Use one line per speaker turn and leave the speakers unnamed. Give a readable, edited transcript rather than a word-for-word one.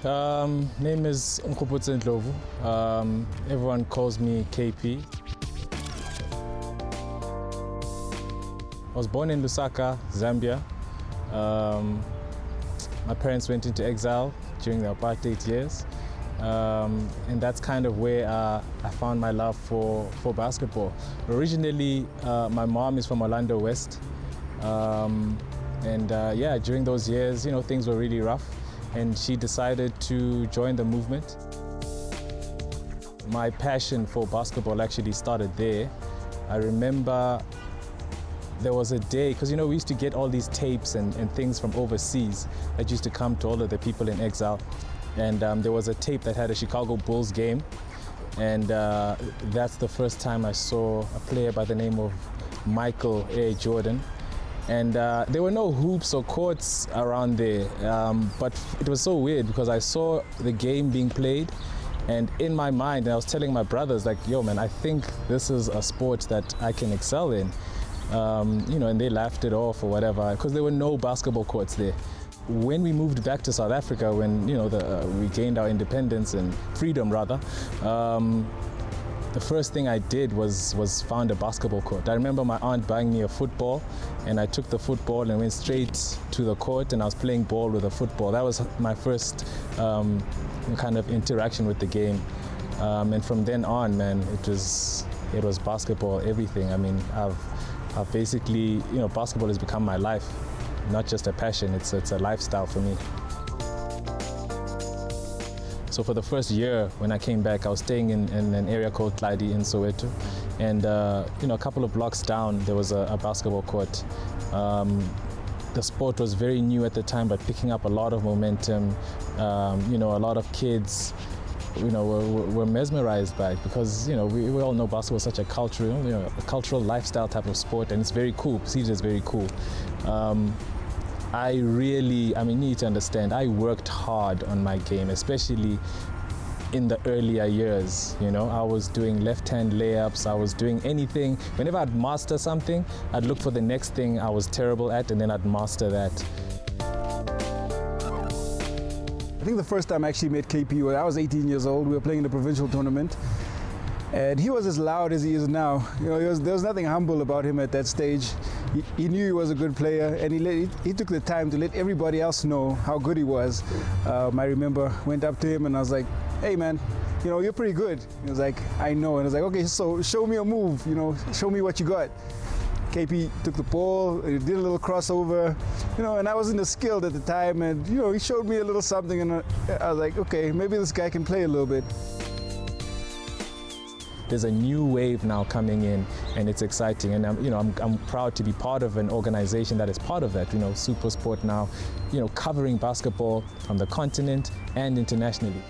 Name is Onkgopotse Ndlovu. Everyone calls me KP. I was born in Lusaka, Zambia. My parents went into exile during the apartheid years. And that's kind of where I found my love for basketball. Originally, my mom is from Orlando West. Yeah, during those years, things were really rough. And she decided to join the movement. My passion for basketball actually started there. I remember there was a day, because we used to get all these tapes and things from overseas that used to come to all of the people in exile. And there was a tape that had a Chicago Bulls game. And that's the first time I saw a player by the name of Michael A. Jordan. And there were no hoops or courts around there, but it was so weird because I saw the game being played, and in my mind, I was telling my brothers, like, yo man, I think this is a sport that I can excel in. And they laughed it off or whatever, because there were no basketball courts there. When we moved back to South Africa, when we gained our independence and freedom rather, the first thing I did was found a basketball court. I remember my aunt buying me a football, and I took the football and went straight to the court, and I was playing ball with a football. That was my first kind of interaction with the game. And from then on, man, it was basketball, everything. I mean, I've basically, basketball has become my life, not just a passion, it's a lifestyle for me. So for the first year, when I came back, I was staying in an area called Tladi in Soweto. And a couple of blocks down, there was a basketball court. The sport was very new at the time, but picking up a lot of momentum. A lot of kids, were mesmerized by it because, we all know basketball is such a cultural lifestyle type of sport, and it's very cool, perceived as very cool. You need to understand, I worked hard on my game, especially in the earlier years. I was doing left-hand layups, I was doing anything. Whenever I'd master something, I'd look for the next thing I was terrible at, and then I'd master that.
I think the first time I actually met KP, I was 18 years old, we were playing in the provincial tournament. And he was as loud as he is now. There was nothing humble about him at that stage. He knew he was a good player, and he took the time to let everybody else know how good he was. I remember went up to him and I was like, hey man, you're pretty good. He was like, I know. And I was like, okay, so show me a move, show me what you got. KP took the ball, he did a little crossover, and I wasn't as skilled at the time, and he showed me a little something, and I was like, okay, maybe this guy can play a little bit.
There's a new wave now coming in, and it's exciting, and I'm proud to be part of an organization that is part of that. SuperSport now, covering basketball from the continent and internationally.